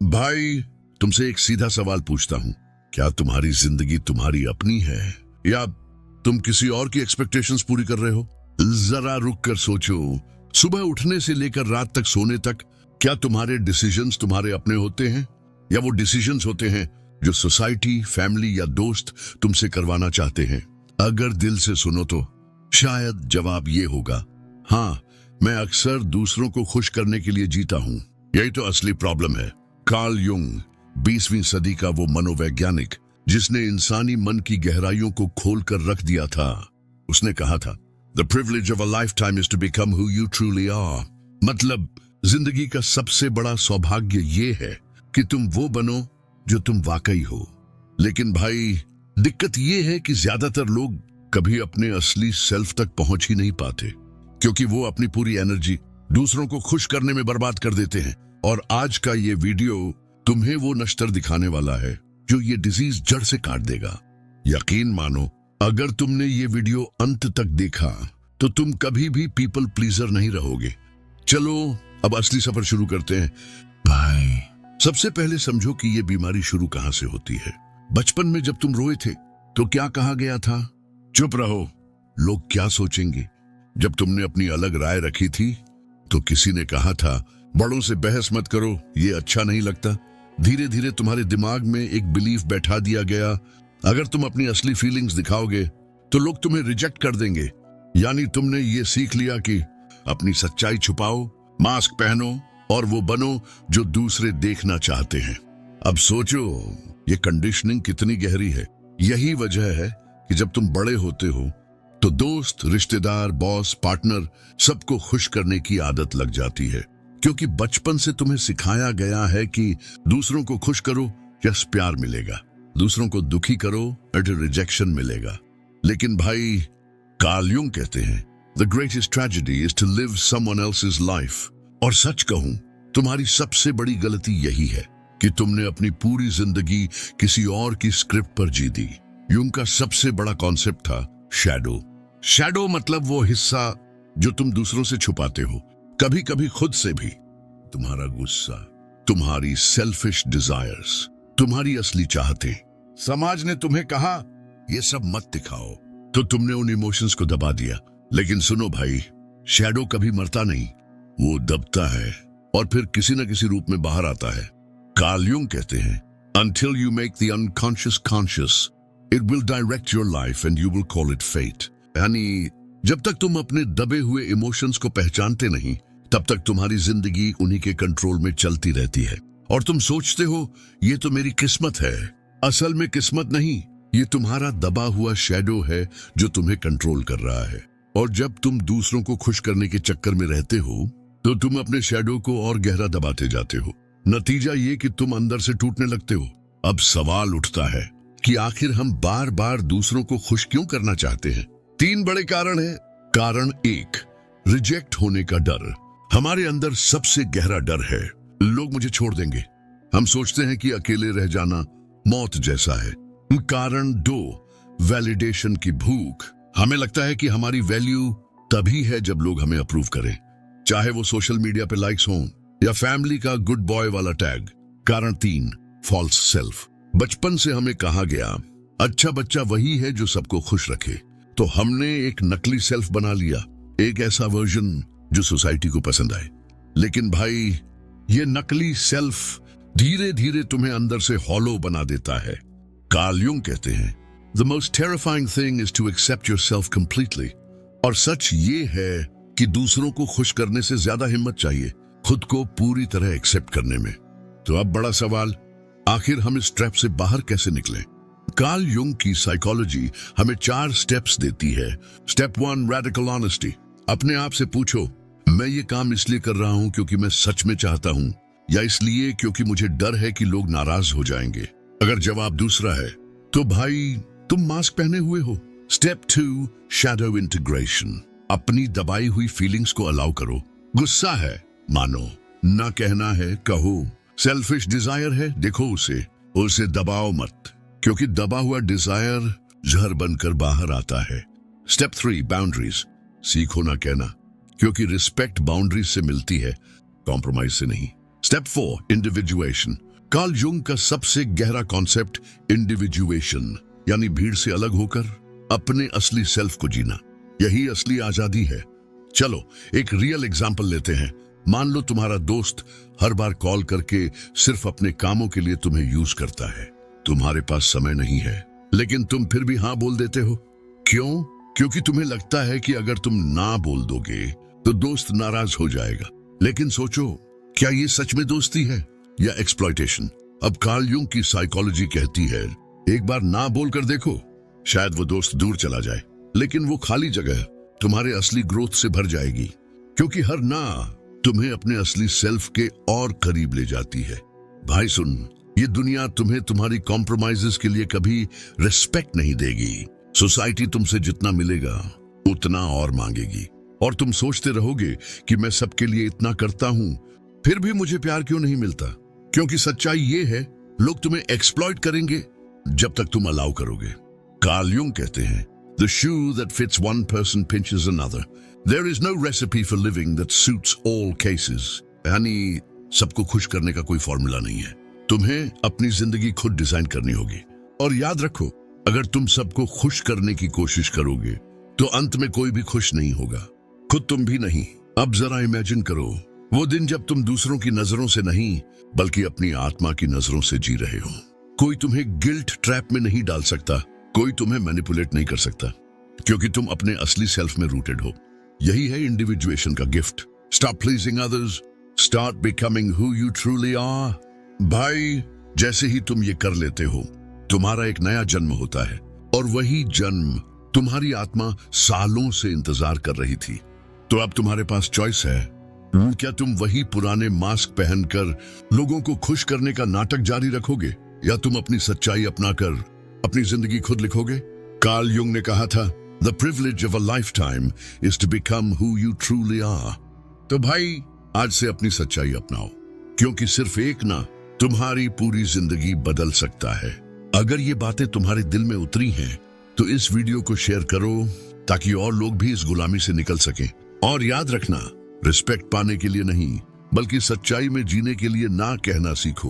भाई, तुमसे एक सीधा सवाल पूछता हूँ। क्या तुम्हारी जिंदगी तुम्हारी अपनी है या तुम किसी और की एक्सपेक्टेशंस पूरी कर रहे हो? जरा रुक कर सोचो। सुबह उठने से लेकर रात तक सोने तक क्या तुम्हारे डिसीजंस तुम्हारे अपने होते हैं या वो डिसीजंस होते हैं जो सोसाइटी, फैमिली या दोस्त तुमसे करवाना चाहते हैं? अगर दिल से सुनो तो शायद जवाब ये होगा, हाँ, मैं अक्सर दूसरों को खुश करने के लिए जीता हूँ। यही तो असली प्रॉब्लम है। कार्ल युंग, 20वीं सदी का वो मनोवैज्ञानिक जिसने इंसानी मन की गहराइयों को खोल कर रख दिया था, उसने कहा था, the privilege of a lifetime is to become who you truly are. मतलब जिंदगी का सबसे बड़ा सौभाग्य ये है कि तुम वो बनो जो तुम वाकई हो। लेकिन भाई, दिक्कत ये है कि ज्यादातर लोग कभी अपने असली सेल्फ तक पहुंच ही नहीं पाते, क्योंकि वो अपनी पूरी एनर्जी दूसरों को खुश करने में बर्बाद कर देते हैं। और आज का ये वीडियो तुम्हें वो नश्तर दिखाने वाला है जो ये डिजीज जड़ से काट देगा। यकीन मानो, अगर तुमने ये वीडियो अंत तक देखा तो तुम कभी भी पीपल प्लीजर नहीं रहोगे। चलो अब असली सफर शुरू करते हैं। भाई, सबसे पहले समझो कि ये बीमारी शुरू कहां से होती है। बचपन में जब तुम रोए थे तो क्या कहा गया था? चुप रहो, लोग क्या सोचेंगे। जब तुमने अपनी अलग राय रखी थी तो किसी ने कहा था, बड़ों से बहस मत करो, ये अच्छा नहीं लगता। धीरे धीरे तुम्हारे दिमाग में एक बिलीफ बैठा दिया गया, अगर तुम अपनी असली फीलिंग्स दिखाओगे तो लोग तुम्हें रिजेक्ट कर देंगे। यानी तुमने ये सीख लिया कि अपनी सच्चाई छुपाओ, मास्क पहनो और वो बनो जो दूसरे देखना चाहते हैं। अब सोचो, ये कंडीशनिंग कितनी गहरी है। यही वजह है कि जब तुम बड़े होते हो तो दोस्त, रिश्तेदार, बॉस, पार्टनर, सबको खुश करने की आदत लग जाती है, क्योंकि बचपन से तुम्हें सिखाया गया है कि दूसरों को खुश करो या प्यार मिलेगा, दूसरों को दुखी करो या रिजेक्शन मिलेगा। लेकिन भाई, कार्ल युंग कहते हैं, the greatest tragedy is to live someone else's life. और सच कहूं, तुम्हारी सबसे बड़ी गलती यही है कि तुमने अपनी पूरी जिंदगी किसी और की स्क्रिप्ट पर जी दी। युंग का सबसे बड़ा कॉन्सेप्ट था शैडो। शैडो मतलब वो हिस्सा जो तुम दूसरों से छुपाते हो, कभी कभी खुद से भी। तुम्हारा गुस्सा, तुम्हारी सेल्फिश डिजायर्स, तुम्हारी असली चाहते। समाज ने तुम्हें कहा ये सब मत दिखाओ, तो तुमने उन इमोशंस को दबा दिया। लेकिन सुनो भाई, शैडो कभी मरता नहीं, वो दबता है और फिर किसी न किसी रूप में बाहर आता है। कार्ल युंग कहते हैं, until you make the unconscious conscious, it will direct your life and you will call it fate। यानी जब तक तुम अपने दबे हुए इमोशंस को पहचानते नहीं, तब तक तुम्हारी जिंदगी उन्हीं के कंट्रोल में चलती रहती है। और तुम सोचते हो ये तो मेरी किस्मत है। असल में किस्मत नहीं, ये तुम्हारा दबा हुआ शैडो है जो तुम्हें कंट्रोल कर रहा है। और जब तुम दूसरों को खुश करने के चक्कर में रहते हो तो तुम अपने शैडो को और गहरा दबाते जाते हो। नतीजा ये कि तुम अंदर से टूटने लगते हो। अब सवाल उठता है कि आखिर हम बार बार दूसरों को खुश क्यों करना चाहते हैं? 3 बड़े कारण हैं। कारण 1, रिजेक्ट होने का डर। हमारे अंदर सबसे गहरा डर है, लोग मुझे छोड़ देंगे। हम सोचते हैं कि अकेले रह जाना मौत जैसा है। कारण 2, वैलिडेशन की भूख। हमें लगता है कि हमारी वैल्यू तभी है जब लोग हमें अप्रूव करें, चाहे वो सोशल मीडिया पे लाइक्स हों या फैमिली का गुड बॉय वाला टैग। कारण 3, फॉल्स सेल्फ। बचपन से हमें कहा गया, अच्छा बच्चा वही है जो सबको खुश रखे। तो हमने एक नकली सेल्फ बना लिया, एक ऐसा वर्जन जो सोसाइटी को पसंद आए। लेकिन भाई, ये नकली सेल्फ धीरे धीरे तुम्हें अंदर से हॉलो बना देता है। कार्ल युंग कहते हैं, the most terrifying thing is to accept yourself completely. और सच ये है कि दूसरों को खुश करने से ज्यादा हिम्मत चाहिए खुद को पूरी तरह एक्सेप्ट करने में। तो अब बड़ा सवाल, आखिर हम इस ट्रैप से बाहर कैसे निकलें? कार्ल युंग की साइकोलॉजी हमें 4 स्टेप्स देती है। Step 1, radical honesty. अपने आप से पूछो, मैं ये काम इसलिए कर रहा हूं क्योंकि मैं सच में चाहता हूं या इसलिए क्योंकि मुझे डर है कि लोग नाराज हो जाएंगे? अगर जवाब दूसरा है तो भाई, तुम मास्क पहने हुए हो। Step 2, shadow integration. अपनी दबाई हुई फीलिंग्स को अलाउ करो। गुस्सा है, मानो। ना कहना है, कहो। सेल्फिश डिजायर है, देखो उसे दबाओ मत, क्योंकि दबा हुआ डिजायर जहर बनकर बाहर आता है। Step 3, boundaries. सीखो ना कहना, क्योंकि रिस्पेक्ट बाउंड्रीज से मिलती है, कॉम्प्रोमाइज से नहीं। Step 4, individuation. कार्ल युंग का सबसे गहरा कॉन्सेप्ट इंडिविजुएशन, यानी भीड़ से अलग होकर अपने असली सेल्फ को जीना, यही असली आजादी है। चलो एक रियल एग्जाम्पल लेते हैं। मान लो तुम्हारा दोस्त हर बार कॉल करके सिर्फ अपने कामों के लिए तुम्हें यूज करता है। तुम्हारे पास समय नहीं है, लेकिन तुम फिर भी हाँ बोल देते हो। क्यों? क्योंकि तुम्हें लगता है कि अगर तुम ना बोल दोगे तो दोस्त नाराज हो जाएगा। लेकिन सोचो, क्या ये सच में दोस्ती है या एक्सप्लॉयटेशन? अब कार्ल युंग की साइकोलॉजी कहती है, एक बार ना बोल कर देखो, शायद वो दोस्त दूर चला जाए, लेकिन वो खाली जगह तुम्हारे असली ग्रोथ से भर जाएगी, क्योंकि हर ना तुम्हें अपने असली सेल्फ के और करीब ले जाती है। भाई सुन, ये दुनिया तुम्हें तुम्हारी कॉम्प्रोमाइजेस के लिए कभी रिस्पेक्ट नहीं देगी। सोसाइटी तुमसे जितना मिलेगा उतना और मांगेगी, और तुम सोचते रहोगे कि मैं सबके लिए इतना करता हूं, फिर भी मुझे प्यार क्यों नहीं मिलता? क्योंकि सच्चाई ये है, लोग तुम्हें एक्सप्लॉइट करेंगे जब तक तुम अलाउ करोगे। कार्ल युंग कहते हैं, The shoe that fits one person pinches another. There is no recipe for living that suits all cases. यानी सबको खुश करने का कोई फॉर्मूला नहीं है। तुम्हें अपनी जिंदगी खुद डिजाइन करनी होगी। और याद रखो, अगर तुम सबको खुश करने की कोशिश करोगे तो अंत में कोई भी खुश नहीं होगा, खुद तुम भी नहीं। अब जरा इमेजिन करो वो दिन जब तुम दूसरों की नजरों से नहीं बल्कि अपनी आत्मा की नजरों से जी रहे हो। कोई तुम्हें गिल्ट ट्रैप में नहीं डाल सकता, कोई तुम्हें मैनिपुलेट नहीं कर सकता, क्योंकि तुम अपने असली सेल्फ में रूटेड हो। यही है इंडिविजुएशन का gift. Stop pleasing others, start becoming who you truly are. भाई, जैसे ही तुम ये कर लेते हो, तुम्हारा एक नया जन्म होता है, और वही जन्म तुम्हारी आत्मा सालों से इंतजार कर रही थी। तो अब तुम्हारे पास चॉइस है। क्या तुम वही पुराने मास्क पहनकर लोगों को खुश करने का नाटक जारी रखोगे, या तुम अपनी सच्चाई अपनाकर अपनी जिंदगी खुद लिखोगे? कार्ल युंग ने कहा था, The privilege of a lifetime is to become who you truly are. तो भाई, आज से अपनी सच्चाई अपनाओ, क्योंकि सिर्फ एक ना तुम्हारी पूरी जिंदगी बदल सकता है। अगर ये बातें तुम्हारे दिल में उतरी हैं, तो इस वीडियो को शेयर करो ताकि और लोग भी इस गुलामी से निकल सकें। और याद रखना, रिस्पेक्ट पाने के लिए नहीं बल्कि सच्चाई में जीने के लिए ना कहना सीखो।